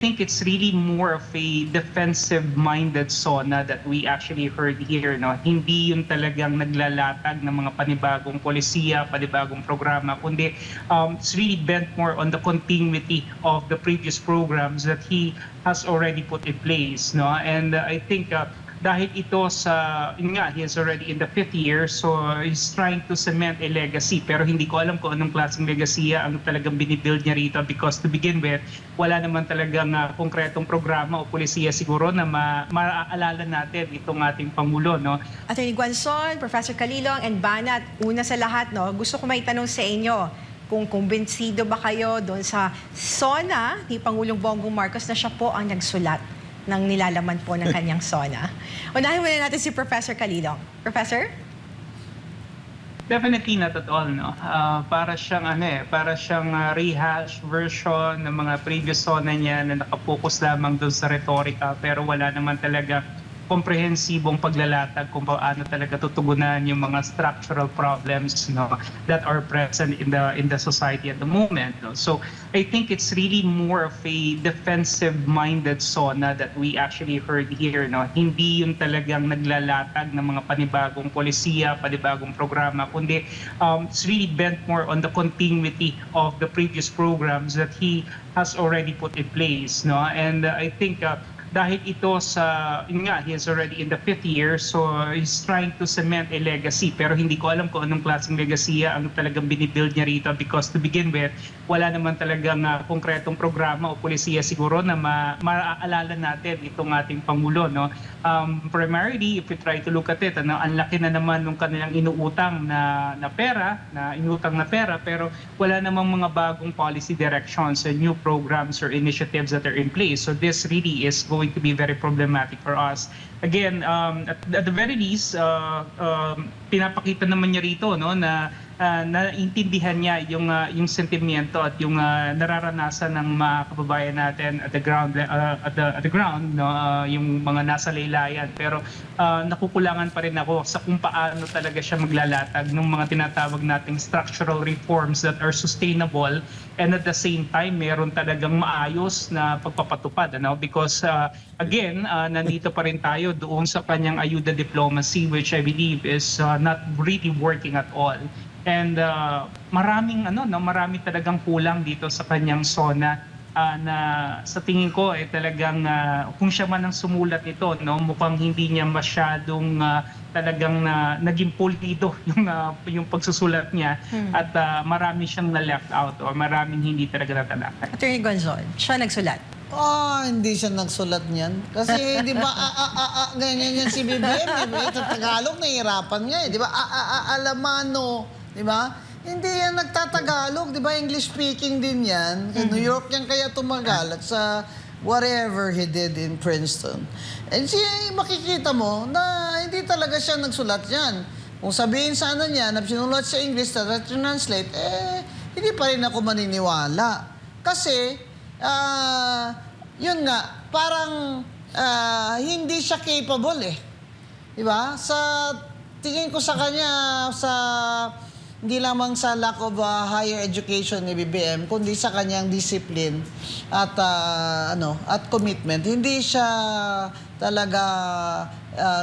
think it's really more of a defensive-minded SONA that we actually heard here. No? Hindi yung talagang naglalatag ng mga panibagong polisiya, panibagong programa, kundi it's really bent more on the continuity of the previous programs that he has already put in place. No? And I think dahil ito sa, yun nga, he is already in the 5th year, so he's trying to cement a legacy. Pero hindi ko alam kung anong klaseng legacy ang talagang binibuild niya rito because to begin with, wala naman talagang konkretong programa o polisiya siguro na maaalala natin itong ating Pangulo. No? Attorney Guanzon, Professor Calilong, and Banat, una sa lahat, no, gusto ko may tanong sa inyo kung kumbinsido ba kayo doon sa SONA ni Pangulong Bongbong Marcos na siya po ang nagsulat ng nilalaman po ng kanyang SONA. Unahin muna natin si Professor Calilong. Professor? Definitely not at all, no. Para siyang rehash version ng mga previous SONA niya na nakapokus lamang doon sa retorika pero wala naman talaga komprehensibong paglalatag kung paano talaga tutugunan yung mga structural problems, no, that are present in the society at the moment. No? So I think it's really more of a defensive-minded SONA that we actually heard here. No? Hindi yung talagang naglalatag ng mga panibagong polisiya, panibagong programa, kundi it's really bent more on the continuity of the previous programs that he has already put in place. No? And I think dahil ito sa, yun nga, he is already in the 5th year, so he's trying to cement a legacy. Pero hindi ko alam kung anong klaseng legacy ang talagang binibuild niya rito because to begin with, wala naman talagang konkretong programa o polisiya siguro na maaalala natin itong ating Pangulo. No? Primarily, if we try to look at it, ang laki na naman ng kanilang inutang na pera, pero wala namang mga bagong policy directions and new programs or initiatives that are in place. So this really is going to be very problematic for us. Again, at the very least, pinapakita naman niya rito, no, na naintindihan niya yung sentimiento at yung nararanasan ng mga kababayan natin at the ground, no, yung mga nasa laylayan. Pero nakukulangan pa rin ako sa kung paano talaga siya maglalatag ng mga tinatawag nating structural reforms that are sustainable and at the same time meron talagang maayos na pagpapatupad, ano? Because again, nandito pa rin tayo doon sa kanyang ayuda diplomacy, which I believe is not really working at all. And marami talagang kulang dito sa kanyang SONA na sa tingin ko talagang kung siya man ang sumulat nito, no, mukhang hindi niya masyadong talagang naging pulido yung pagsusulat niya at marami siyang na-left out o maraming hindi talaga natalakay. Attorney Guanzon, siya nagsulat. Hindi siya nagsulat niyan. Kasi, di ba, ganyan yan si BBM. Ito Tagalog, nahihirapan nga eh. Di ba, alamano, di ba? Hindi yan nagtatagalog, di ba? English speaking din yan. Sa New York yan kaya tumagal at sa whatever he did in Princeton. And makikita mo na hindi talaga siya nagsulat yan. Kung sabihin sana niya na sinulat sa English na translate, hindi pa rin ako maniniwala. Kasi, yun nga, parang hindi siya capable eh. Diba? Sa tingin ko sa kanya, hindi lamang sa lack of higher education ni BBM, kundi sa kanyang discipline at commitment. Hindi siya talaga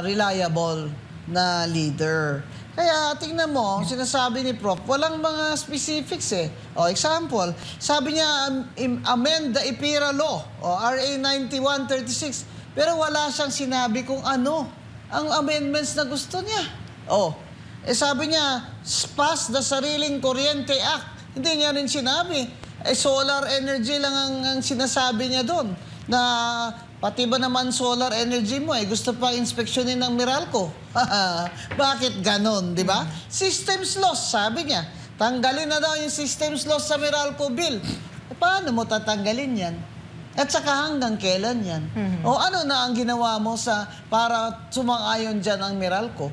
reliable na leader. Kaya tingnan mo, sinasabi ni Prof, walang mga specifics eh. Example, sabi niya amend the IPIRA law, RA 9136, pero wala siyang sinabi kung ano ang amendments na gusto niya. Sabi niya, pass the Sariling Kuryente Act. Hindi niya rin sinabi. Solar energy lang ang sinasabi niya doon. Na pati ba naman solar energy mo gusto pa inspeksyonin ng Meralco? Bakit ganon, di ba? Systems loss, sabi niya. Tanggalin na daw yung systems loss sa Meralco bill. Paano mo tatanggalin yan? At saka hanggang kailan yan? O ano na ang ginawa mo para sumang-ayon dyan ang Meralco?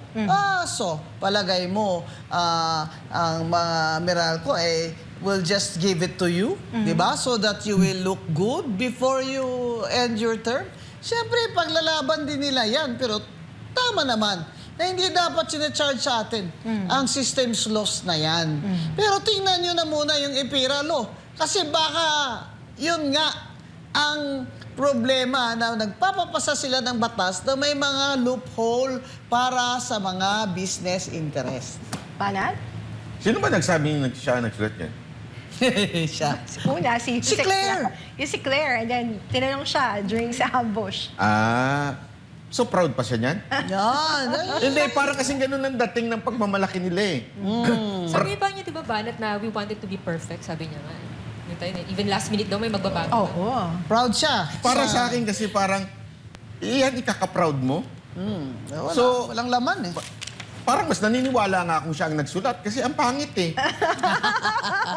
So, palagay mo, ang mga Meralco will just give it to you, di ba? So that you will look good before you end your term. Siyempre, paglalaban din nila yan. Pero tama naman na hindi dapat sinacharge sa atin ang systems loss na yan. Pero tingnan nyo na muna yung IPIRA law. Kasi baka, yun nga, ang problema na nagpapapasa sila ng batas na may mga loophole para sa mga business interest. Banat? Sino ba nagsabing siya nagsulat yan? Siya. Una, Si Claire. Yung si Claire. And then, tinanong siya during sa ambush. So proud pa siya niyan? Yan. Hindi, parang kasing ganun ang dating ng pagmamalaki nila eh. Sabi pa niya, di ba, Banat, na we wanted to be perfect, sabi niya nga. Yung tayo, even last minute daw may magbabago. Oo. Proud siya. Para sa akin kasi parang, iyan ikaka-proud mo. Wala, So, walang laman eh. Parang mas naniniwala nga kung siya ang nagsulat kasi ang pangit eh.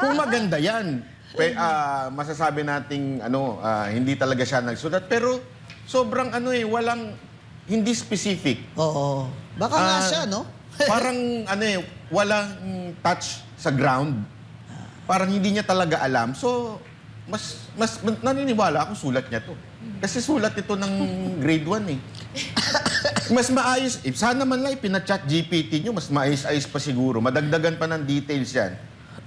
Kung maganda yan, masasabi nating hindi talaga siya nagsulat. Pero sobrang walang, hindi specific. Oo. Baka nga siya, no? Parang walang touch sa ground. Parang hindi niya talaga alam. So, mas naniniwala ako sulat niya to. Kasi sulat ito ng grade 1 eh. Mas maayos. Sana man lang ipina-chat GPT nyo, mas maayos-ayos pa siguro. Madagdagan pa ng details yan.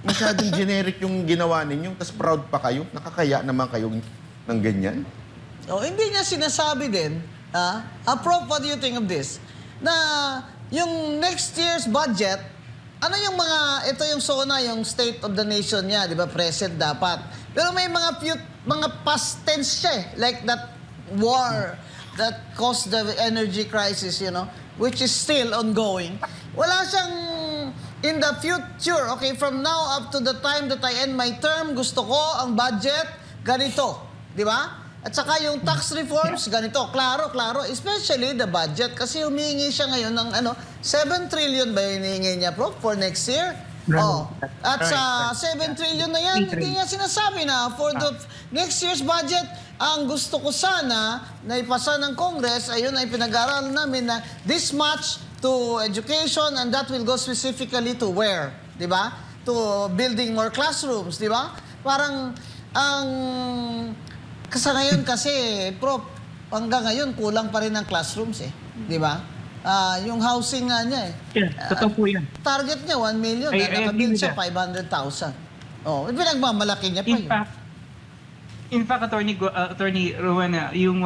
Masyadong generic yung ginawa ninyo, tapos proud pa kayo. Nakakaya naman kayo ng ganyan. Hindi niya sinasabi din, Prof, what do you think of this? Na yung next year's budget, ano yung ito yung SONA, yung State of the Nation niya, di ba, present dapat. Pero may mga past tense siya eh, like that war that caused the energy crisis, which is still ongoing. Wala siyang, in the future, okay, from now up to the time that I end my term, gusto ko ang budget ganito, di ba? At saka yung tax reforms, ganito, klaro, especially the budget, kasi humingi siya ngayon ng 7 trillion ba yung hinihingi niya, Prof, for next year? At sa 7 trillion na yan, hindi niya sinasabi na for the next year's budget, ang gusto ko sana na ipasa ng Congress, ayun ay pinag-aaralan namin na this much to education and that will go specifically to where, di ba? To building more classrooms, di ba? Parang ang sa ngayon kasi, Prof, hanggang ngayon kulang pa rin ang classrooms eh, di ba? Yung housing nga niya eh. Yeah, totoo po yan. Target niya 1 million, I agree nakabuild with siya that. 500,000. Pinagmamalaki niya pa yun. In fact, Attorney Rowena, yung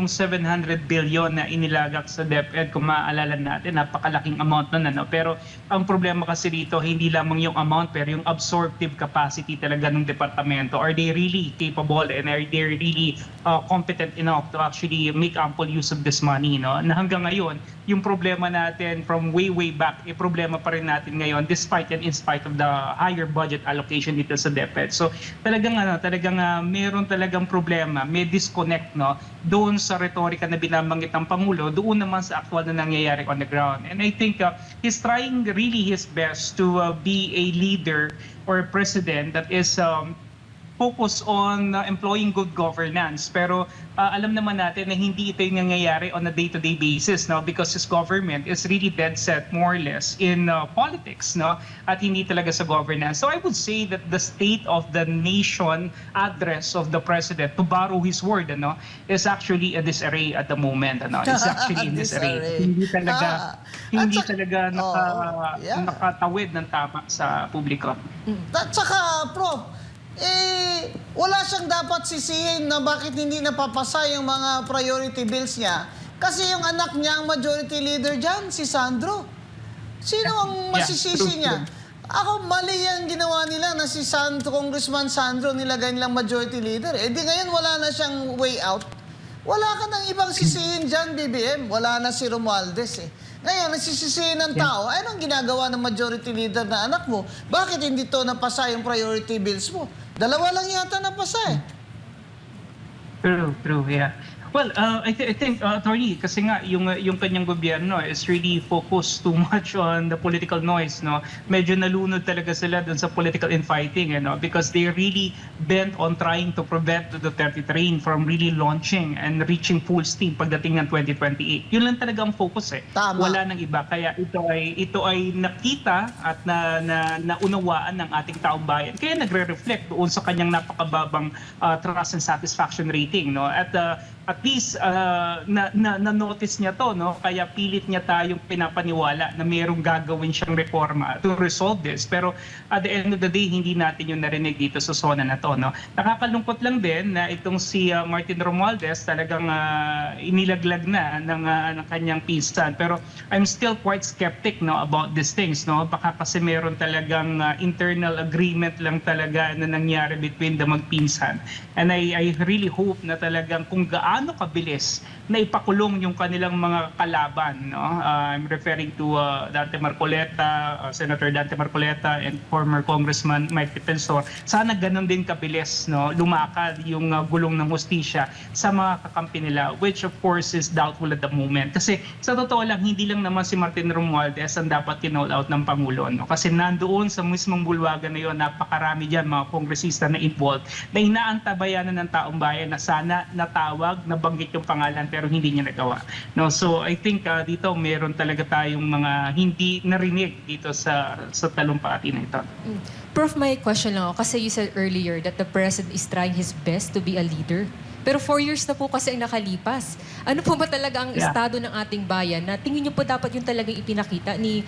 700 billion na inilagak sa DepEd, kung maaalala natin, napakalaking amount nun, Pero ang problema kasi dito, hindi lamang yung amount, pero yung absorptive capacity talaga ng departamento. Are they really capable and are they really competent enough to actually make ample use of this money, Na hanggang ngayon, yung problema natin from way back, problema pa rin natin ngayon despite and in spite of the higher budget allocation dito sa DepEd. So talagang meron talagang problema, may disconnect doon sa retorika na binabanggit ng Pangulo, doon naman sa actual na nangyayari on the ground. And I think he's trying really his best to be a leader or a president that is focus on employing good governance. Pero alam naman natin na hindi ito yung nangyayari on a day-to-day basis, because his government is really dead set more or less in politics, at hindi talaga sa governance. So I would say that the State of the Nation address of the President, to borrow his word, is actually a disarray at the moment. It's actually in disarray. Hindi talaga nakatawid ng tama sa publiko. At saka, Prof, wala siyang dapat sisihin na bakit hindi napapasa yung mga priority bills niya. Kasi yung anak niya ang majority leader dyan, si Sandro. Sino ang masisisi niya? Ako, mali yan ginawa nila na si Congressman Sandro nilagay nilang majority leader. Di ngayon wala na siyang way out. Wala ka nang ibang sisihin dyan, BBM. Wala na si Romualdez Ngayon, nasisisihin ng tao, anong ginagawa ng majority leader na anak mo? Bakit hindi to napasa yung priority bills mo? 2 lang yata napasa True, yeah. Well, I think, Attorney, kasi nga yung kanyang gobyerno is really focused too much on the political noise, Medyo nalunod talaga sila dun sa political infighting, because they really bent on trying to prevent the Duterte train from really launching and reaching full steam pagdating ng 2028. Yun lang talaga ang focus Tama. Wala nang iba. Kaya ito ay nakita at naunawaan ng ating taong bayan. Kaya nagre-reflect doon sa kanyang napakababang trust and satisfaction rating, At at least na-notice niya to, no? Kaya pilit niya tayong pinapaniwala na mayroong gagawin siyang reforma to resolve this. Pero at the end of the day, hindi natin yung narinig dito sa zona na to, no? Nakakalungkot lang din na itong si Martin Romualdez talagang inilaglag na ng kanyang pinsan. Pero I'm still quite skeptic, no, about these things, no? Baka kasi meron talagang internal agreement lang talaga na nangyari between the magpinsan. And I really hope na talagang kung gaano kabilis na ipakulong yung kanilang mga kalaban, no? I'm referring to Dante Marcoleta, Senator Dante Marcoleta, and former Congressman Mike Defensor. Sana ganun din kabilis, no, lumakad yung gulong ng hustisya sa mga kakampi nila, which of course is doubtful at the moment. Kasi sa totoo lang, hindi lang naman si Martin Romualdez ang dapat kinall out ng Pangulo, no? Kasi nandoon sa mismong bulwagan na yun, napakarami dyan mga kongresista na involved, na inaantabayanan ng taong bayan na sana natawag, nabanggit yung pangalan pero hindi niya nagawa, no? So I think dito meron talaga tayong mga hindi narinig dito sa talumpati na ito. Prof, may question lang ako. Kasi you said earlier that the President is trying his best to be a leader. Pero 4 years na po kasi ang nakalipas. Ano po ba talaga ang estado ng ating bayan na tingin niyo po dapat yung talagang ipinakita ni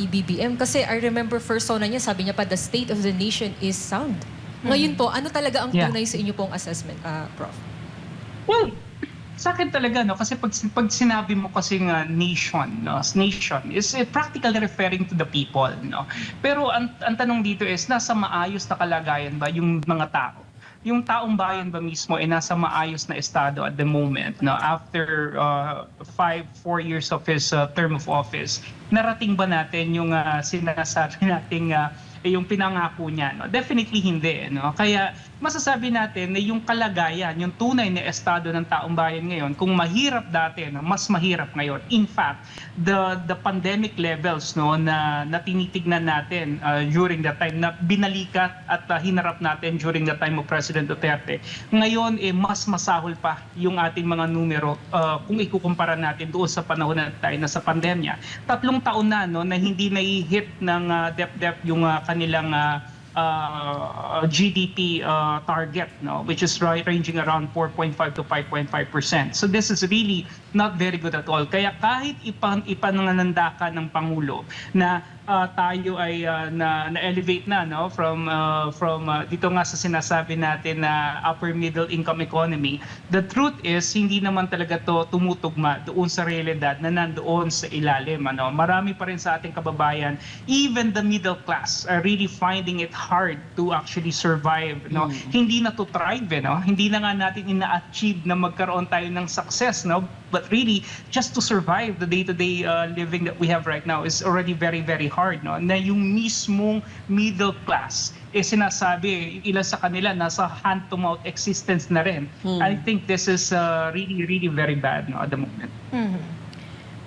BBM? Kasi I remember first zona niya, sabi niya pa, the state of the nation is sound. Ngayon po, ano talaga ang tunay sa inyo pong assessment, Prof? Well, sa akin talaga, no, kasi pag sinabi mo kasi nga nation, no, nation is practically referring to the people, no. Pero ang tanong dito is, nasa maayos na kalagayan ba yung mga tao? Yung taong bayan ba mismo ay nasa maayos na estado at the moment, no, after 4 years of his term of office? Narating ba natin yung sinasabi nating yung pinangako niya, no? Definitely hindi, no? Kaya masasabi natin na yung kalagayan, yung tunay na estado ng taong bayan ngayon, kung mahirap dati, no, mas mahirap ngayon. In fact, the pandemic levels, no, na tinitignan natin during that time, na binalikat at hinarap natin during the time of President Duterte, ngayon mas masahol pa yung ating mga numero kung ikukumpara natin doon sa panahon na tayo na sa pandemya. 3 taon na, no, na hindi na-hit ng DepEd yung kanilang GDP target, no, which is ranging around 4.5 to 5.5%. So this is really not very good at all. Kaya kahit ipanangananda ng Pangulo na tayo ay na-elevate na, no, from dito nga sa sinasabi natin na upper middle income economy, the truth is hindi naman talaga to tumutugma doon sa realidad na nandoon sa ilalim, ano. Marami pa rin sa ating kababayan, even the middle class, are really finding it hard to actually survive, no. Hindi na to thrive, no. Hindi na nga natin ina-achieve na magkaroon tayo ng success, no. But really, just to survive the day-to-day living that we have right now is already very, very hard, no? Na yung mismong middle class, sinasabi, ilan sa kanila nasa hand-to-mouth existence na rin. I think this is really, really very bad, no, at the moment.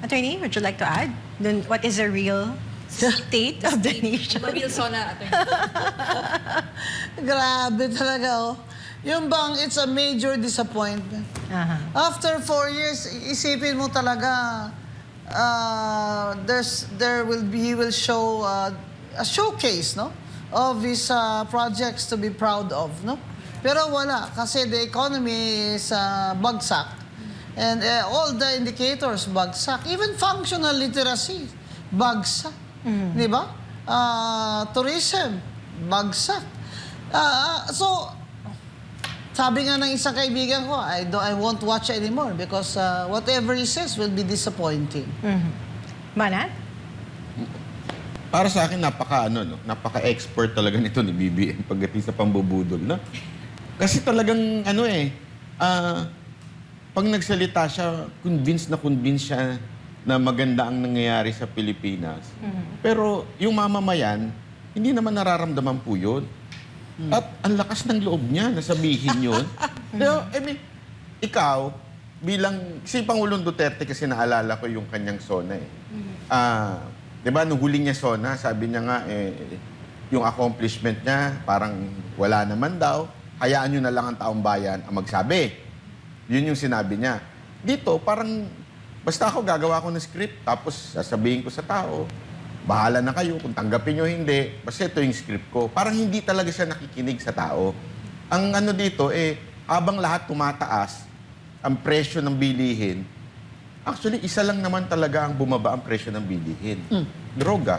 Attorney, would you like to add? Then what is the real state of the nation? Real zona, Attorney. Grabe talaga, oh. Yung bang it's a major disappointment. After 4 years, isipin mo talaga, he will show a showcase, no, of his projects to be proud of, no. Pero wala, kasi the economy is bagsak, and all the indicators bagsak, even functional literacy bagsak, di ba? Tourism bagsak. So sabi nga ng isang kaibigan ko, I won't watch anymore because whatever he says will be disappointing. Banat? Para sa akin, napaka-expert talaga nito ni BBM pagdating sa pambubudol, no? Kasi talagang, pag nagsalita siya, convinced siya na maganda ang nangyayari sa Pilipinas. Pero yung mamamayan, hindi naman nararamdaman po yun. At ang lakas ng loob niya na sabihin yun. Pero, ikaw, si Pangulong Duterte, kasi naalala ko yung kanyang SONA eh. Diba, nung huling niya SONA, sabi niya nga, yung accomplishment niya, parang wala naman daw. Hayaan nyo na lang ang taong bayan ang magsabi. Yun yung sinabi niya. Dito, parang, basta ako gagawa ko ng script, tapos sasabihin ko sa tao, bahala na kayo kung tanggapin nyo hindi. Basta ito yung script ko. Parang hindi talaga siya nakikinig sa tao. Ang dito, habang lahat tumataas, ang presyo ng bilihin, actually, isa lang naman talaga ang bumaba ang presyo ng bilihin. Droga.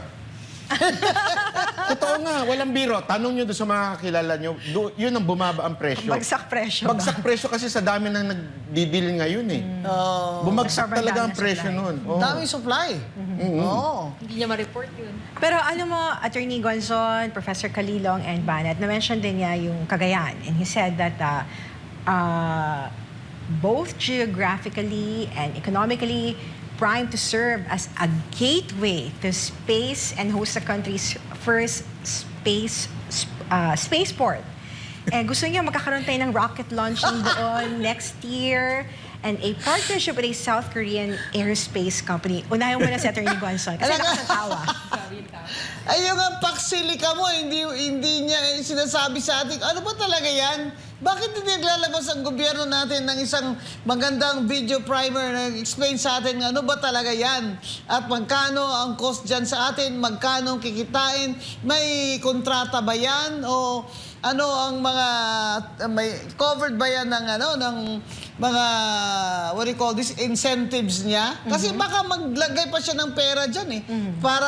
Totoo nga, walang biro. Tanong nyo doon sa mga kakilala nyo, yun ang bumaba ang presyo. Bagsak presyo. Bagsak presyo kasi sa dami nang nagdidili ngayon eh. Bumagsak Sobrang talaga dami ang ng presyo supply. nun. Oo. Daming supply. Oo. Hindi niya ma-report yun. Pero alam mo, Attorney Gonzon, Professor Calilong, and Banat, na-mention din niya yung Cagayan. And he said that both geographically and economically primed to serve as a gateway to space and host the country's first spaceport. Gusto niya magkakaroon tayo ng rocket launching doon next year and a partnership with a South Korean aerospace company. Unahin mo na si Attorney Gonzon kasi Talaga? nakasatawa. Ay, yung ang paksilika mo, hindi niya sinasabi sa atin, ano ba talaga yan? Bakit hindi naglalabas ang gobyerno natin ng isang magandang video primer na explain sa atin ano ba talaga yan? At magkano ang cost dyan sa atin? Magkano ang kikitain? May kontrata ba yan? O ano ang mga, may covered ba yan ng mga, what do you call this, incentives niya? Kasi baka maglagay pa siya ng pera dyan eh. Para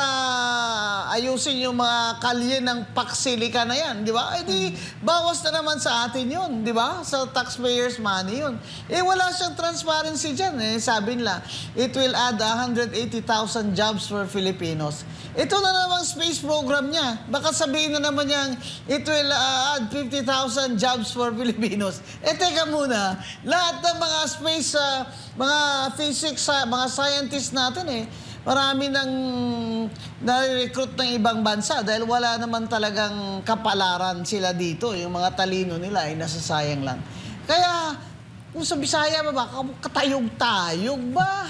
ayusin yung mga kalye ng paksilika na yan, di ba? Eh di, bawas na naman sa atin yun, di ba? Sa taxpayers' money yun. Eh wala siyang transparency dyan eh. Sabi nila, it will add 180,000 jobs for Filipinos. Ito na namang space program niya. Baka sabihin na naman niyang it will add 50,000 jobs for Filipinos. Eh teka muna, lahat ng mga space, mga physics, mga scientists natin eh, marami nang nare-recruit ng ibang bansa dahil wala naman talagang kapalaran sila dito. Yung mga talino nila ay nasasayang lang. Kaya, kung sa Bisaya ba, katayog-tayog ba?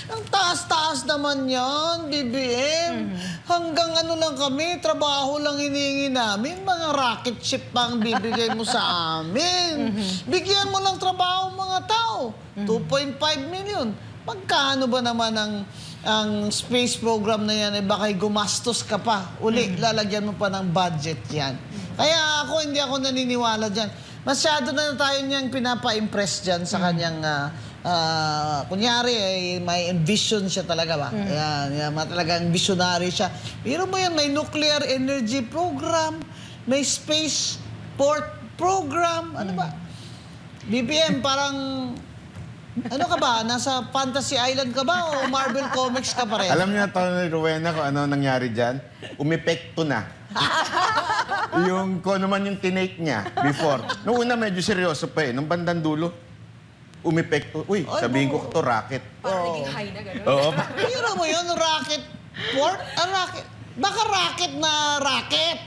Ang taas-taas naman yan, BBM. Hanggang ano lang kami, trabaho lang hinihingi namin. Mga rocket ship pa ang bibigay mo sa amin. Bigyan mo lang trabaho mga tao. 2.5 million. Magkano ba naman ang space program na yan? Eh, baka'y gumastos ka pa. Uli, lalagyan mo pa ng budget yan. Kaya hindi ako naniniwala dyan. Masyado na tayo niyang pinapa-impress dyan sa kanyang, kunyari, may vision siya talaga ba? Yan, talagang visionary siya. Pero mo yan, may nuclear energy program, may space port program, ano ba? BBM, parang, ano ka ba? Nasa Fantasy Island ka ba o Marvel Comics ka pa rin? Alam niyo, Tony Rowena, kung ano nangyari dyan? Umepekto na. Yung kung ano man yung tinake niya before. Noong una medyo seryoso pa eh. Nung bandang dulo, umepekto. Uy, sabihin ko to rocket. Parang naging high na gano'n. Oo. Pero mo yun, rocket port? Rocket? Baka rocket na rocket.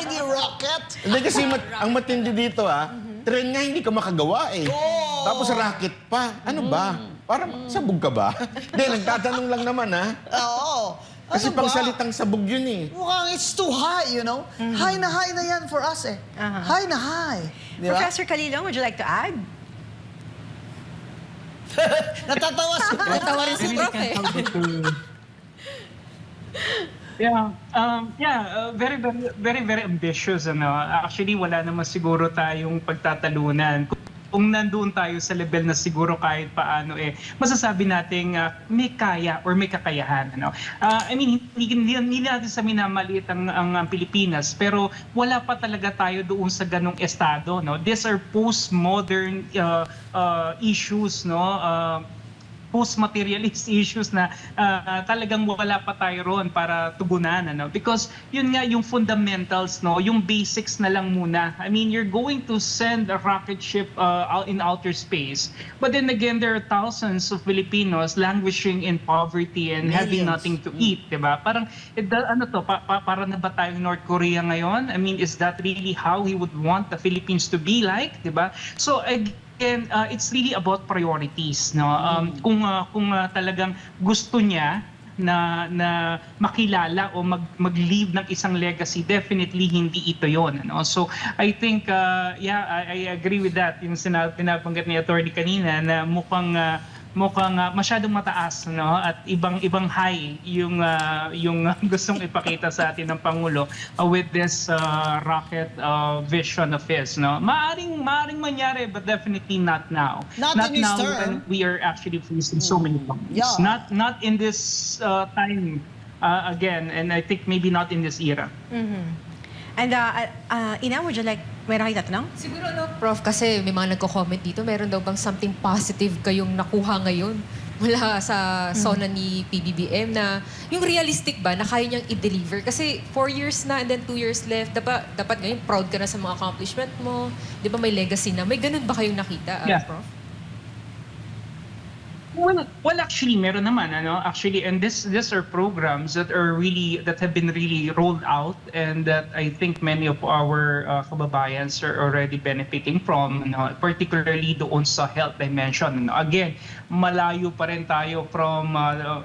Hindi rocket. Hindi kasi ang matindi dito train nga hindi ka makagawa eh. Tapos rocket pa. Ano ba? Parang sabog ka ba? Hindi, nagtatanong lang naman Oo. Kasi Ano pang ba? salitang sabog yun eh. Mukhang it's too high, you know? High na yan for us eh. High na high. Di ba? Professor Calilong, would you like to add? Natatawa si Natawa rin si Prof eh. Very ambitious. Actually, wala naman siguro tayong pagtatalunan. Kung nandoon tayo sa level na siguro kahit paano masasabi nating may kaya or may kakayahan. I mean, hindi natin sa minamaliit ang Pilipinas, pero wala pa talaga tayo doon sa ganong estado. These are postmodern issues, post-materialist issues na talagang wala pa tayo roon para tugunan. Because yun nga yung fundamentals, yung basics na lang muna. I mean, you're going to send a rocket ship out in outer space. But then again, there are thousands of Filipinos languishing in poverty and having nothing to eat. Diba? Parang, para na ba tayong North Korea ngayon? I mean, is that really how he would want the Philippines to be like? Diba? So, again, it's really about priorities, kung talagang gusto niya na makilala o mag-leave ng isang legacy, definitely hindi ito yon. So I think I agree with that, yung binabanggit ni Attorney kanina na mukhang mukhang masyadong mataas, no? At ibang high yung gustong ipakita sa atin ng Pangulo with this rocket vision of his, no? Maaring mangyari, but definitely not now. Not in his now term. when we are actually facing so many problems. Yeah. Not in this time again, and I think maybe not in this era. And Ina, would you like, meron kayo tatanong? Siguro Prof, kasi may mga nagko-comment dito, meron daw bang something positive kayong nakuha ngayon mula sa SONA ni PBBM na yung realistic ba na kaya niyang i-deliver? Kasi 4 years na and then 2 years left, dapat ngayon proud ka na sa mga accomplishment mo, di ba may legacy na? May ganun ba kayong nakita, Yeah. Prof? Well, actually, meron naman, ano? Actually, and these are programs that have been really rolled out, and that I think many of our kababayans are already benefiting from, ano? Particularly doon sa health dimension. Ano? Again, malayo pa rin tayo from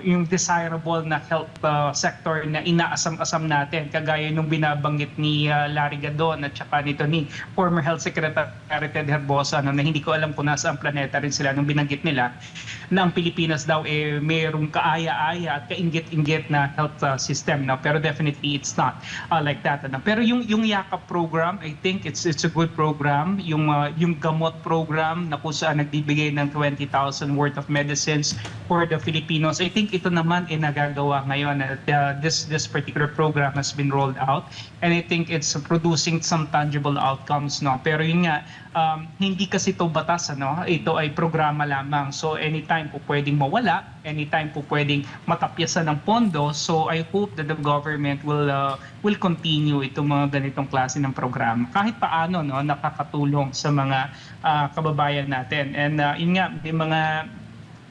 yung desirable na health sector na inaasam-asam natin, kagaya nung binabanggit ni Larry Gadon at saka nito ni former Health Secretary Ted Herbosa, ano, na hindi ko alam kung nasa ang planeta rin sila nung binanggit nila na ang Pilipinas daw mayroong kaaya-aya at kainggit-inggit na health system, no? Pero definitely it's not like that, ano? Pero yung YAKAP program, I think it's a good program. Yung gamot program na kung saan nagbibigay ng 20,000 worth of medicines for the Filipinos, I think ito naman nagagawa ngayon. This particular program has been rolled out, and I think it's producing some tangible outcomes, no? Pero yun nga, hindi kasi ito batas, ano? Ito ay programa lamang. So anytime po pwedeng mawala, anytime po pwedeng matapyasan ng pondo. So I hope that the government will continue itong mga ganitong klase ng programa. Kahit paano, no, nakakatulong sa mga kababayan natin. And yun nga,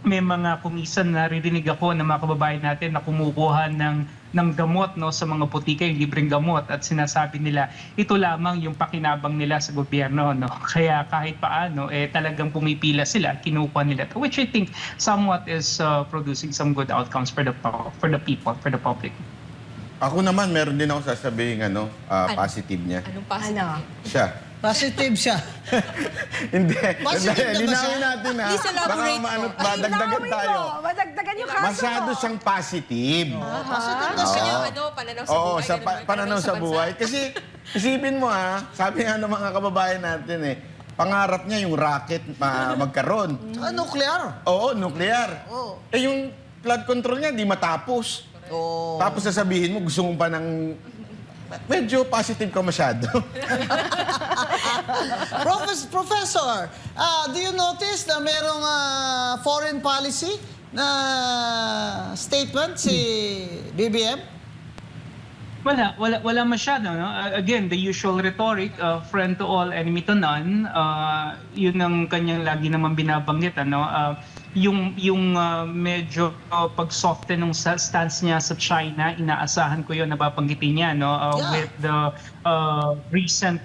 may mga kumisan na naririnig ako ng mga kababayan natin na kumukuha ng gamot, no, sa mga putika, yung libreng gamot, at sinasabi nila ito lamang yung pakinabang nila sa gobyerno, no. Kaya kahit paano talagang pumipila sila, kinukuha nila to, which I think somewhat is producing some good outcomes for the people, for the public. Ako naman, meron din ako sasabihin positive niya. Anong positive? Ano? Siya. Positive siya. Hindi. Positive na ba siya? Linawin natin, ha? Please elaborate Baka po. madagdagan tayo. Madagdagan yung kaso. Masyado siyang positive. Positive na Gusto siya. niyo, pananaw sa Oo, buhay? sa ganun ba? pananaw sa bansa? buhay. Kasi isipin mo, sabi nga ng mga kababayan natin pangarap niya yung rocket magkaroon. Nuclear. Oo, nuclear. Oo. Yung flood control niya, di matapos. Oh. Tapos sasabihin mo, gusto mo pa ng... Medyo positive ka masyado. Professor, do you notice na merong foreign policy na statement si BBM? Wala masyado, no? Again, the usual rhetoric, friend to all, enemy to none. Yun ang kanyang lagi naman binabanggit, ano? Yung medyo pag-soften ng stance niya sa China, inaasahan ko yun, nababanggitin niya, no? Yeah. With the recent,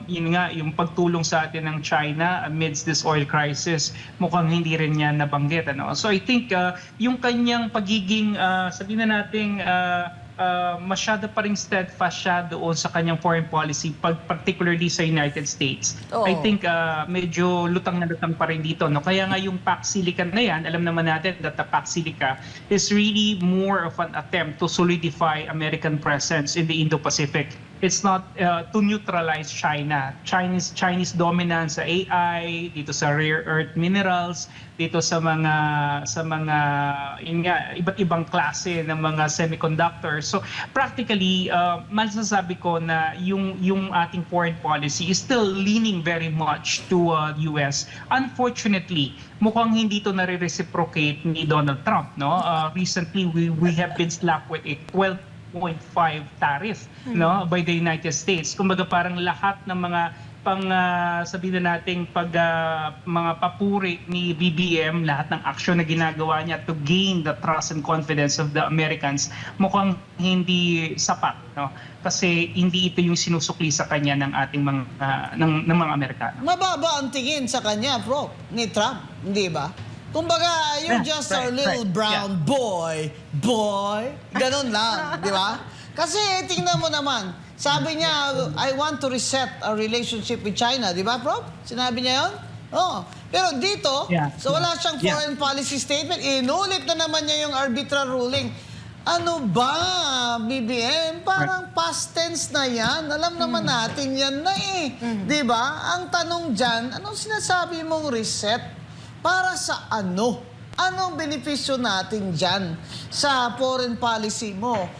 yung pagtulong sa atin ng China amidst this oil crisis, mukhang hindi rin niya nabanggit, ano? So I think yung kanyang pagiging, sabihin na nating, masyado pa rin steadfast siya doon sa kanyang foreign policy, particularly sa United States. Oo. I think medyo lutang na lutang pa rin dito, no? Kaya nga yung Pax Silica na yan, alam naman natin that the Pax Silica is really more of an attempt to solidify American presence in the Indo-Pacific. It's not to neutralize China. Chinese dominance sa AI, dito sa rare earth minerals, dito sa mga yun nga, iba't ibang klase ng mga semiconductors. So practically, masasabi ko na yung ating foreign policy is still leaning very much to US. Unfortunately, mukhang hindi to nare-reciprocate ni Donald Trump, no? Recently, we have been slapped with a 12.5 tariff, no, by the United States. Kumbaga parang lahat ng mga sabihin na nating mga papuri ni BBM, lahat ng aksyon na ginagawa niya to gain the trust and confidence of the Americans, mukhang hindi sapat, no? Kasi hindi ito yung sinusukli sa kanya ng ating ng mga Amerikano. Mababa ang tingin sa kanya, bro, ni Trump, hindi ba? Kumbaga, you're just a little brown boy, ganun lang, di ba? Kasi tingnan mo naman, sabi niya, I want to reset our relationship with China, di ba, bro? Sinabi niya yun? Oh, pero dito, Yeah. so wala siyang Yeah. foreign policy statement. Inulit na naman niya yung arbitral ruling. Ano ba, BBM? Parang past tense na yan. Alam naman natin yan na eh. Di ba? Ang tanong dyan, anong sinasabi mong reset? Para sa ano? Anong benepisyo natin dyan sa foreign policy mo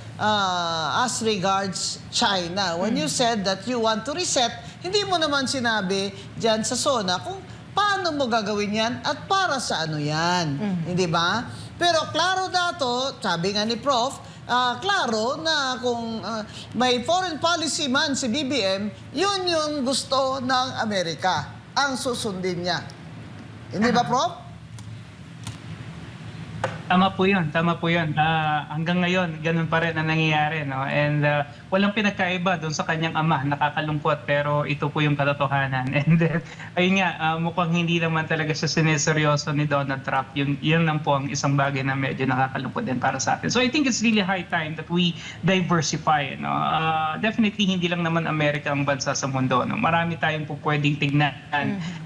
as regards China? When you said that you want to reset, hindi mo naman sinabi dyan sa SONA kung paano mo gagawin yan at para sa ano yan. Hindi ba? Pero klaro dato, sabi nga ni Prof, klaro na kung may foreign policy man si BBM, yun yung gusto ng Amerika. Ang susundin niya. Hindi ba, Prof? Tama po yun, tama po yun. Hanggang ngayon, ganun pa rin ang nangyayari. No? And walang pinagkaiba doon sa kanyang ama, nakakalungkot, pero ito po yung katotohanan. And then, ayun nga, mukhang hindi naman talaga siya sineseryoso ni Donald Trump. Yun lang po ang isang bagay na medyo nakakalungkot din para sa atin. So I think it's really high time that we diversify. No? Definitely, hindi lang naman Amerika ang bansa sa mundo. No? Marami tayong po pwedeng tignan.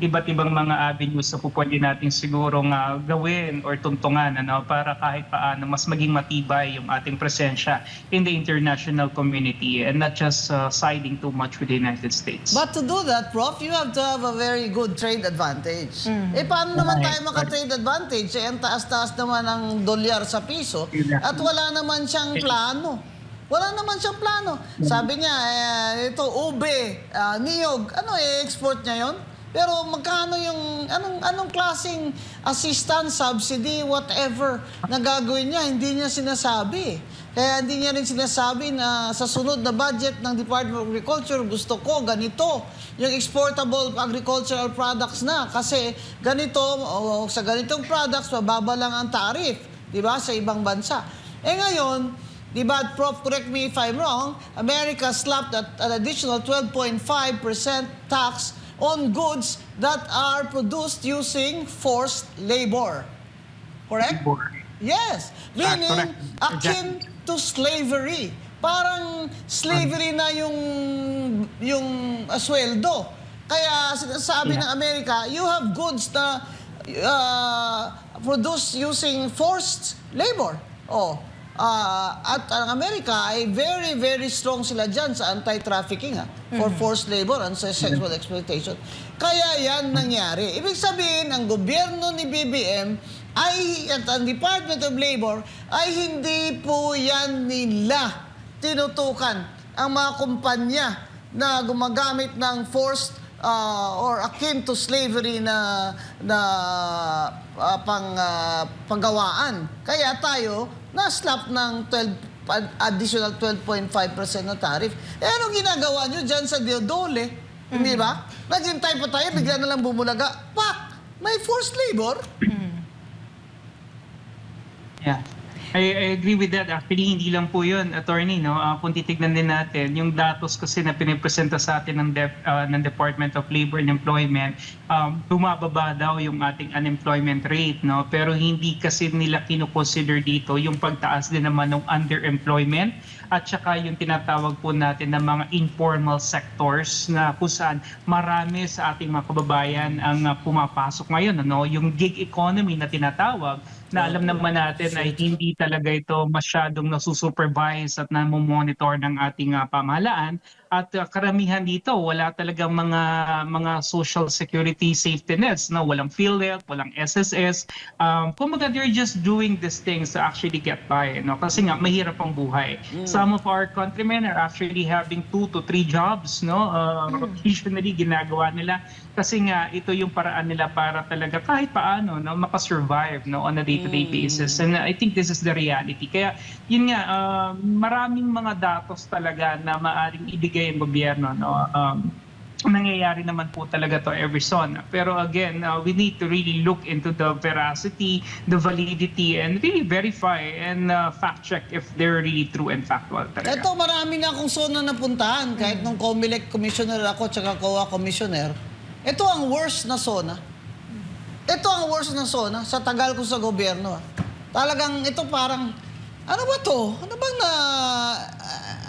Iba't ibang mga avenues na po pwede natin siguro gawin or tuntungan. Ano? Para kahit paano mas maging matibay yung ating presensya in the international community and not just siding too much with the United States. But to do that, Prof, you have to have a very good trade advantage. Eh, paano naman tayo maka-trade advantage? Eh, ang taas-taas naman ang dolyar sa piso at wala naman siyang plano. Wala naman siyang plano. Sabi niya, ito, ube, niyog, ano export niya yon? Pero magkano yung, anong klaseng assistance, subsidy, whatever na gagawin niya, hindi niya sinasabi. Kaya hindi niya rin sinasabi na sa sunod na budget ng Department of Agriculture, gusto ko ganito, yung exportable agricultural products na. Kasi ganito, o sa ganitong products, mababa lang ang tariff, di ba, sa ibang bansa. Eh ngayon, di ba, Prof, correct me if I'm wrong, America slapped at an additional 12.5% tax on goods that are produced using forced labor. Correct? Yes. Meaning, correct. akin to slavery. Parang slavery na yung sweldo. Kaya sinasabi ng Amerika, you have goods na produced using forced labor. At ang Amerika ay very, very strong sila dyan sa anti-trafficking for forced labor and sa sexual exploitation. Kaya yan nangyari. Ibig sabihin, ang gobyerno ni BBM at ang Department of Labor ay hindi po yan nila tinutukan ang mga kumpanya na gumagamit ng forced or akin to slavery na panggawaan. Kaya tayo na-slap ng additional 12.5% na tariff. Eh, anong ginagawa nyo dyan sa Diodole? Hindi ba? Naghintay pa tayo, bigla na lang bumulaga. Pak! May forced labor. Yeah. I agree with that. Actually, hindi lang po yun, attorney. No? Kung titignan din natin, yung datos kasi na pinipresenta sa atin ng Department of Labor and Employment, bumababa daw yung ating unemployment rate. No? Pero hindi kasi nila kinoconsider dito yung pagtaas din naman ng underemployment at saka yung tinatawag po natin ng mga informal sectors na kung saan marami sa ating mga kababayan ang pumapasok ngayon. Ano? Yung gig economy na tinatawag, na alam naman natin ay hindi talaga ito masyadong nasusupervise at namomonitor ng ating pamahalaan. At karamihan dito, wala talagang mga social security safety nets. No? Walang PhilHealth, walang SSS. Kumbaga, they're just doing these things to actually get by. No? Kasi nga, mahirap ang buhay. Some of our countrymen are actually having 2 to 3 jobs. No? Occasionally, ginagawa nila. Kasi nga, ito yung paraan nila para talaga kahit paano makasurvive on a day-to-day basis. And I think this is the reality. Kaya, yun nga, maraming mga datos talaga na maaring ibigay ang gobyerno. Nangyayari naman po talaga to every zone. Pero again, we need to really look into the veracity, the validity, and really verify and fact-check if they're really true and factual talaga. Ito, marami na akong zona napuntahan. Kahit nung COMELEC commissioner ako, tsaka COA commissioner, ito ang worst na zona. Ito ang worst na zona sa tagal ko sa gobyerno. Talagang ito parang, ano ba to?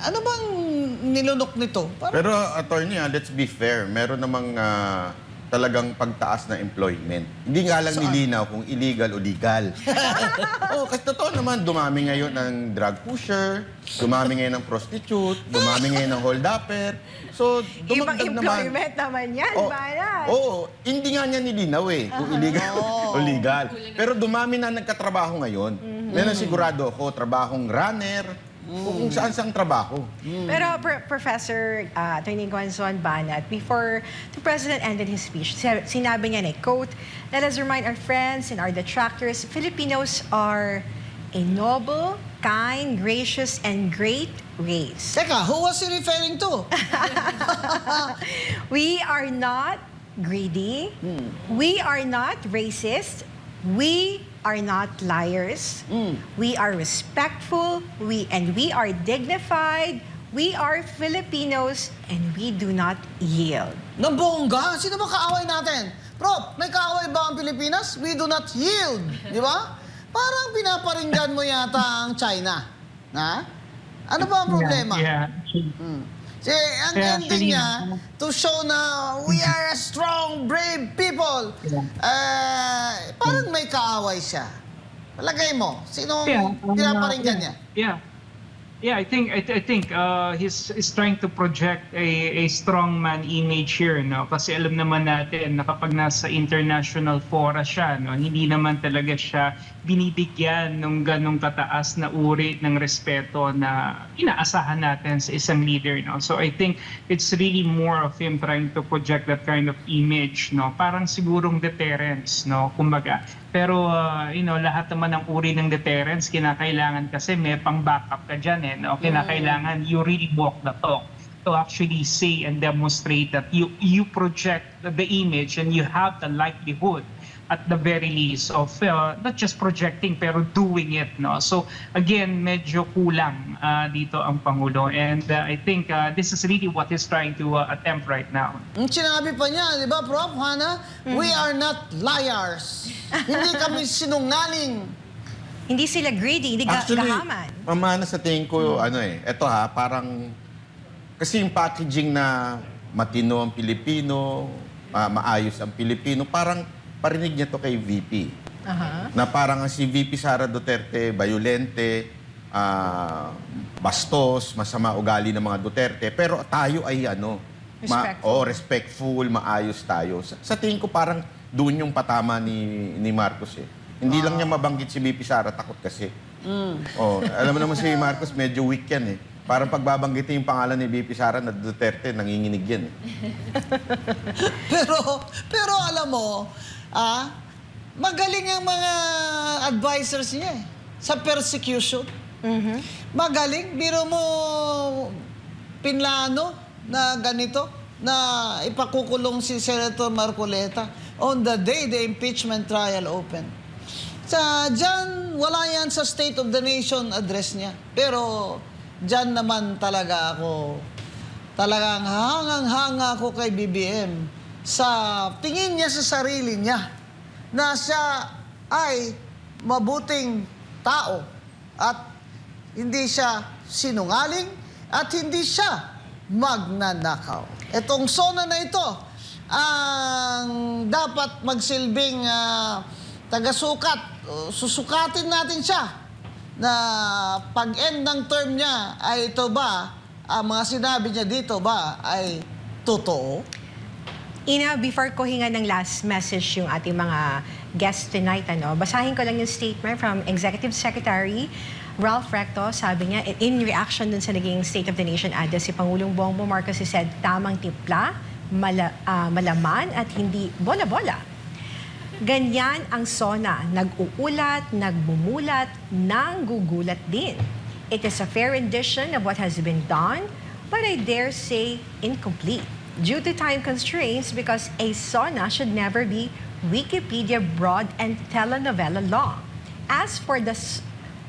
Ano bang nilunok nito? Pero attorney, let's be fair. Meron namang talagang pagtaas na employment. Hindi nga lang nilinaw kung illegal o legal. Kasi totoo naman, dumami ngayon ng drug pusher, dumami ngayon ng prostitute, dumami ngayon ng hold-upper. So, Ibang dumagdag naman. employment naman yan, Banat. Oo, hindi nga niya nilinaw kung illegal o legal. Pero dumami na nagkatrabaho ngayon. Meron sigurado ako, trabahong runner, kung saan-saan trabaho. Pero Professor Attorney Gonzon Banat, before the President ended his speech, sinabi niya na, quote, "Let us remind our friends and our detractors, Filipinos are a noble, kind, gracious, and great race. Teka, who was he referring to? We are not greedy. We are not racist. We are not liars. We are respectful. We are dignified. We are Filipinos and we do not yield." Nabongga? Sino ba kaaway natin? Prof, may kaaway ba ang Pilipinas? We do not yield. Di ba? Parang pinaparinggan mo yata ang China. Na? Ano ba ang problema? Yeah. Ang Yeah, ending actually, niya, to show na we are a strong, brave people. Parang may kaaway siya. Palagay mo, sino pinaparinggan niya? Yeah, I think he's trying to project a strongman image here, no? Kasi alam naman natin na kapag nasa international fora siya, no, hindi naman talaga siya binibigyan ng ganong kataas na uri ng respeto na inaasahan natin sa isang leader, no? So I think it's really more of him trying to project that kind of image, no? Parang sigurong deterrence, no? Kumbaga. Pero lahat naman ng uri ng deterrence kinakailangan kasi may pang-backup ka dyan, eh, no? Kinakailangan you really walk the talk to actually say and demonstrate that you project the image and you have the likelihood at the very least of not just projecting pero doing it, no? So again, medyo kulang dito ang Pangulo, and I think this is really what he's trying to attempt right now. Ang sinabi pa niya, di ba, Prof, Hana? We are not liars. Hindi kami sinungaling. Hindi sila greedy, hindi gahaman. Pamana sa tingin ko, eto parang, kasi yung packaging na matino ang Pilipino, maayos ang Pilipino, parang parinig niya to kay VP. Na parang si VP Sara Duterte, violente, bastos, masama ugali ng mga Duterte. Pero tayo ay respectful, maayos tayo. Sa tingin ko parang doon yung patama ni Marcos eh. Hindi lang niya mabanggit si VP Sara, takot kasi. Alam mo naman si Marcos, medyo weak yan eh. Parang pagbabanggitin yung pangalan ni VP Sara na Duterte, nanginginig yan eh. pero alam mo, magaling ang mga advisors niya eh, sa persecution. Magaling. Biro mo pinlano na ganito, na ipakukulong si Senator Marcoleta on the day the impeachment trial opened. Diyan, wala yan sa State of the Nation address niya. Pero diyan naman talaga ako, talagang hangang-hanga ako kay BBM sa tingin niya sa sarili niya na siya ay mabuting tao at hindi siya sinungaling at hindi siya magnanakaw. Itong SONA na ito ang dapat magsilbing tagasukat. Susukatin natin siya na pag-end ng term niya ay ito ba, ang mga sinabi niya dito ba ay totoo? Ina, before ko hinga ng last message yung ating mga guests tonight, basahin ko lang yung statement from Executive Secretary Ralph Recto. Sabi niya, in reaction dun sa naging State of the Nation address, si Pangulong Bongbong Marcos said, tamang timpla, malaman at hindi bola-bola. Ganyan ang SONA, nag-uulat, nagbumulat, nanggugulat din. It is a fair rendition of what has been done, but I dare say incomplete due to time constraints because a SONA should never be Wikipedia broad and telenovela long. As for the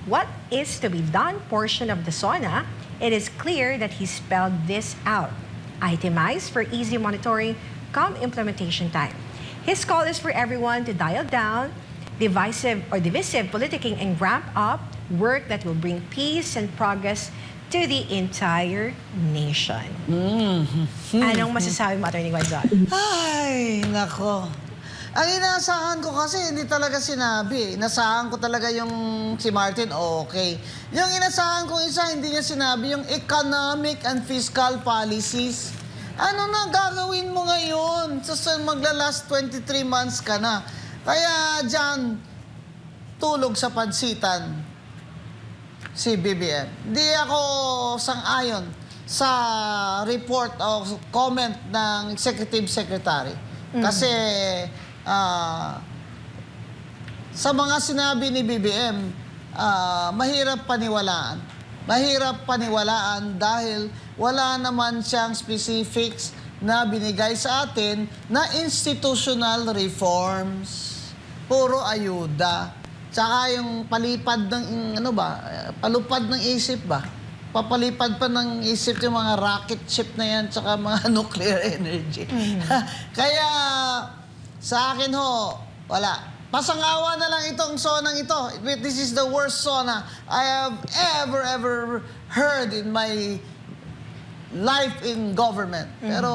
what is to be done portion of the SONA, it is clear that he spelled this out. Itemized for easy monitoring come implementation time. His call is for everyone to dial down divisive politicking and ramp up work that will bring peace and progress to the entire nation. Anong masasabi mo, Atty. Guanzon? Ay, nako. Ang inaasahan ko kasi hindi talaga sinabi. Inasahan ko talaga yung si Martin, okay. Yung inasahan ko isa, hindi niya sinabi yung economic and fiscal policies. Ano na gagawin mo ngayon? Sa magla-last 23 months ka na. Kaya dyan, tulog sa pansitan si BBM. Di ako sang-ayon sa report o comment ng Executive Secretary. Kasi sa mga sinabi ni BBM, mahirap paniwalaan. Mahirap paniwalaan dahil wala naman siyang specifics na binigay sa atin na institutional reforms. Puro ayuda. Tsaka yung palipad ng, palupad ng isip ba? Papalipad pa ng isip yung mga rocket ship na yan tsaka mga nuclear energy. Kaya sa akin ho, wala. Pasangawa na lang itong sonang ito. This is the worst sona I have ever heard in my life in government. Pero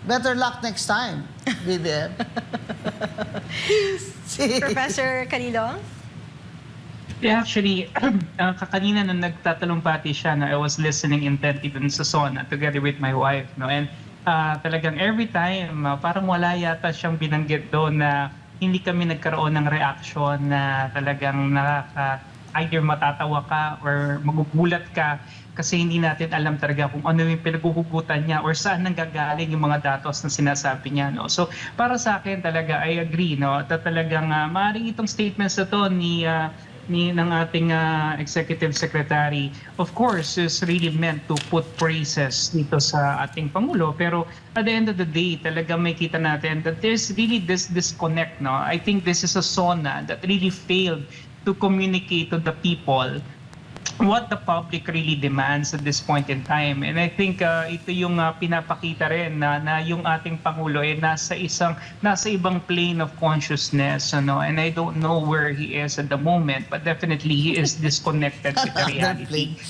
better luck next time, BBM. Professor Calilong? Yeah, actually, kanina nung nagtatalong-pati siya, I was listening intently dun sa SONA together with my wife. And talagang every time, parang wala yata siyang binanggit doon na hindi kami nagkaroon ng reaction na talagang either matatawa ka or magugulat ka kasi hindi natin alam talaga kung ano yung pinaghuhugutan niya or saan nanggagaling yung mga datos na sinasabi niya. So para sa akin talaga, I agree, talagang maaaring itong statements na to ng ating Executive Secretary, of course, is really meant to put praises dito sa ating Pangulo. Pero at the end of the day, talaga may kita natin that there's really this disconnect. I think this is a SONA that really failed to communicate to the people what the public really demands at this point in time. And I think ito yung pinapakita rin na yung ating Pangulo ay nasa ibang plane of consciousness. And I don't know where he is at the moment, but definitely he is disconnected with the reality.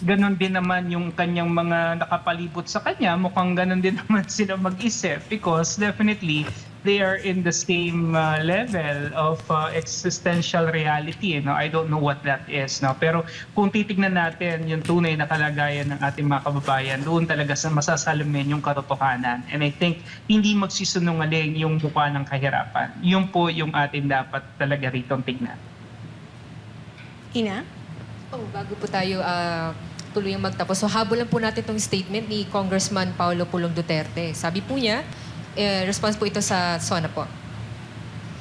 Ganon din naman yung kanyang mga nakapalibot sa kanya, mukhang ganon din naman sila mag-isip because definitely they are in the same level of existential reality. I don't know what that is. Pero kung titignan natin yung tunay na kalagayan ng ating mga kababayan, doon talaga sa masasalamin yung katotohanan. And I think hindi magsisunungaling yung mukha ng kahirapan. Yun po yung atin dapat talaga rito tignan. Ina? Bago po tayo tuluyang magtapos. So habulan po natin itong statement ni Congressman Paulo Pulong Duterte. Sabi po niya, response po ito sa SONA po.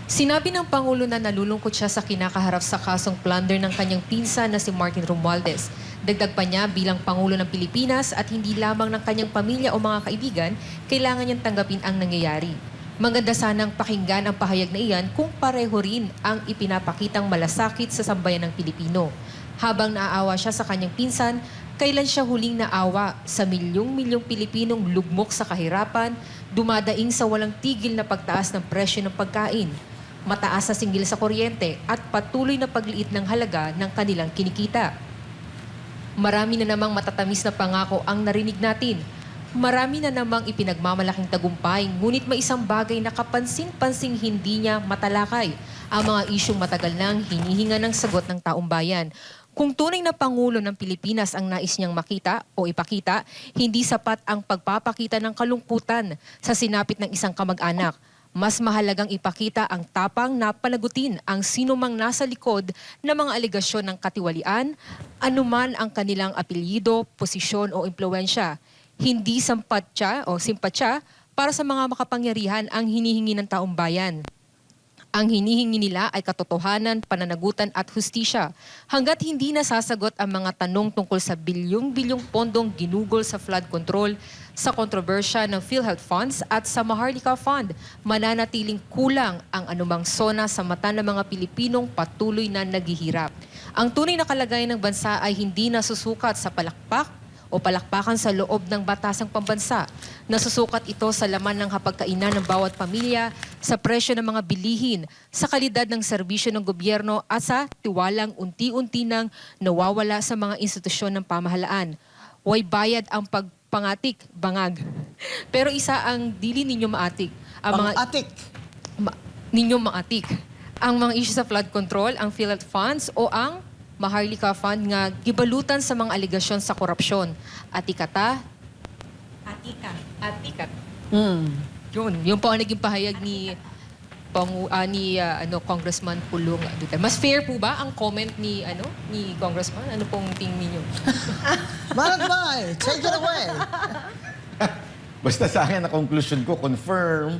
Sinabi ng Pangulo na nalulungkot siya sa kinakaharap sa kasong plunder ng kanyang pinsan na si Martin Romualdez. Dagdag pa niya bilang Pangulo ng Pilipinas at hindi lamang ng kanyang pamilya o mga kaibigan, kailangan niyang tanggapin ang nangyayari. Maganda sanang pakinggan ang pahayag na iyan kung pareho rin ang ipinapakitang malasakit sa sambayan ng Pilipino. Habang naaawa siya sa kanyang pinsan, kailan siya huling naawa sa milyong-milyong Pilipinong lugmok sa kahirapan, dumadaing sa walang tigil na pagtaas ng presyo ng pagkain, mataas na singgil sa kuryente at patuloy na pagliit ng halaga ng kanilang kinikita. Marami na namang matatamis na pangako ang narinig natin. Marami na namang ipinagmamalaking tagumpay, ngunit may isang bagay na kapansin-pansing hindi niya matalakay, ang mga isyong matagal nang hinihinga ng sagot ng taong bayan. Kung tunay na Pangulo ng Pilipinas ang nais niyang makita o ipakita, hindi sapat ang pagpapakita ng kalungkutan sa sinapit ng isang kamag-anak. Mas mahalagang ipakita ang tapang na panagutin ang sinumang nasa likod ng mga alegasyon ng katiwalian, anuman ang kanilang apelyido, posisyon o impluwensya. Hindi simpatya para sa mga makapangyarihan ang hinihingi ng taong bayan. Ang hinihingi nila ay katotohanan, pananagutan at hustisya. Hanggat hindi nasasagot ang mga tanong tungkol sa bilyong-bilyong pondong ginugol sa flood control, sa kontrobersya ng PhilHealth Funds at sa Maharlika Fund, mananatiling kulang ang anumang SONA sa mata ng mga Pilipinong patuloy na naghihirap. Ang tunay na kalagayan ng bansa ay hindi nasusukat sa palakpak o palakpakan sa loob ng batasang pambansa. Nasusukat ito sa laman ng hapagkainan ng bawat pamilya, sa presyo ng mga bilihin, sa kalidad ng serbisyo ng gobyerno at sa tiwalang unti-unti nang nawawala sa mga institusyon ng pamahalaan. Huwag bayad ang pagpangatik, bangag. Pero isa ang dili ninyo maatik. Ang mga Pang-atik. ninyo maatik. Ang mga issue sa flood control, ang PhilHealth funds o ang Maharlika Fund nga gibalutan sa mga aligasyon sa korupsyon. Atikata, atikat. Yun po ang naging pahayag ni Congressman Pulong Duterte. Mas fair po ba ang comment ni Congressman? Ano pong tingin niyo? Manat Bay, take it away. Basta sa akin, na conclusion ko, confirm.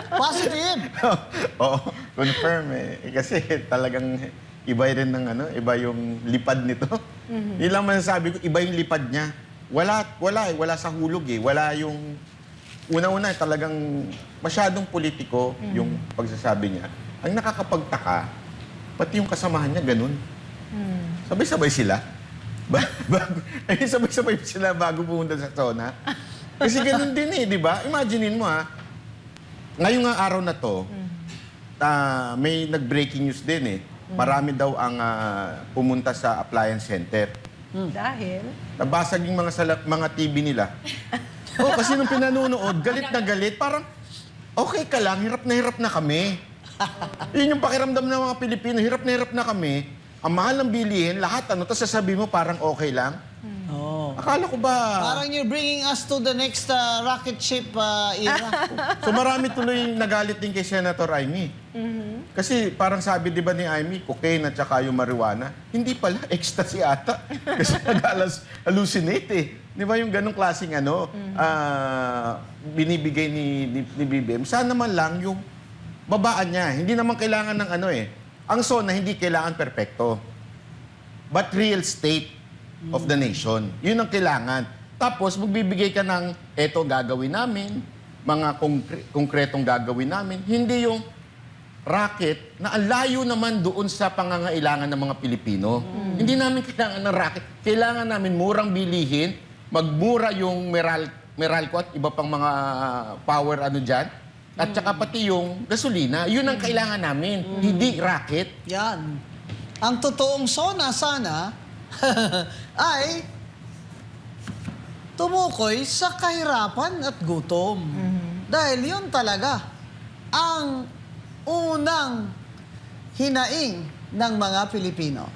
Positive. Oo, confirm eh. Kasi talagang iba rin iba yung lipad nito. Yun lang masasabi ko, iba yung lipad niya. Wala sa hulog eh. Wala yung, una-una talagang masyadong politiko yung pagsasabi niya. Ang nakakapagtaka, pati yung kasamahan niya, ganun. Sabay-sabay sila. Sabay-sabay sila bago pumunta sa zona. Kasi ganun din eh, di ba? Imaginein mo ngayong araw na to, may nag-breaking news din eh. Marami daw ang pumunta sa appliance center. Dahil? Nabasag yung mga TV nila. Kasi nung pinanunood, galit na galit. Parang, okay ka lang, hirap na kami. Yun yung pakiramdam ng mga Pilipino, hirap na kami. Ang mahal ng bilihin, lahat tapos sasabihin mo parang okay lang. Oh. Akala ko ba... Parang you're bringing us to the next rocket ship era. So marami tuloy nagalit din kay Senator Amy. Kasi parang sabi di ba ni Amy, cocaine at saka yung marijuana. Hindi pala, ecstasy ata. Kasi nag-hallucinate eh. Di ba yung ganong klaseng binibigay ni BBM. Sana naman lang yung babaan niya. Hindi naman kailangan ng Ang SONA hindi kailangan perpekto. But real state of the nation. Yun ang kailangan. Tapos, magbibigay ka ng, eto gagawin namin, mga konkretong gagawin namin. Hindi yung racket na ang layo naman doon sa pangangailangan ng mga Pilipino. Hindi namin kailangan ng racket. Kailangan namin murang bilihin, magmura yung Meralco at iba pang mga power dyan. At saka pati yung gasolina. Yun ang kailangan namin. Hindi racket. Yan. Ang totoong SONA sana ay tumukoy sa kahirapan at gutom. Dahil yun talaga ang unang hinaing ng mga Pilipino.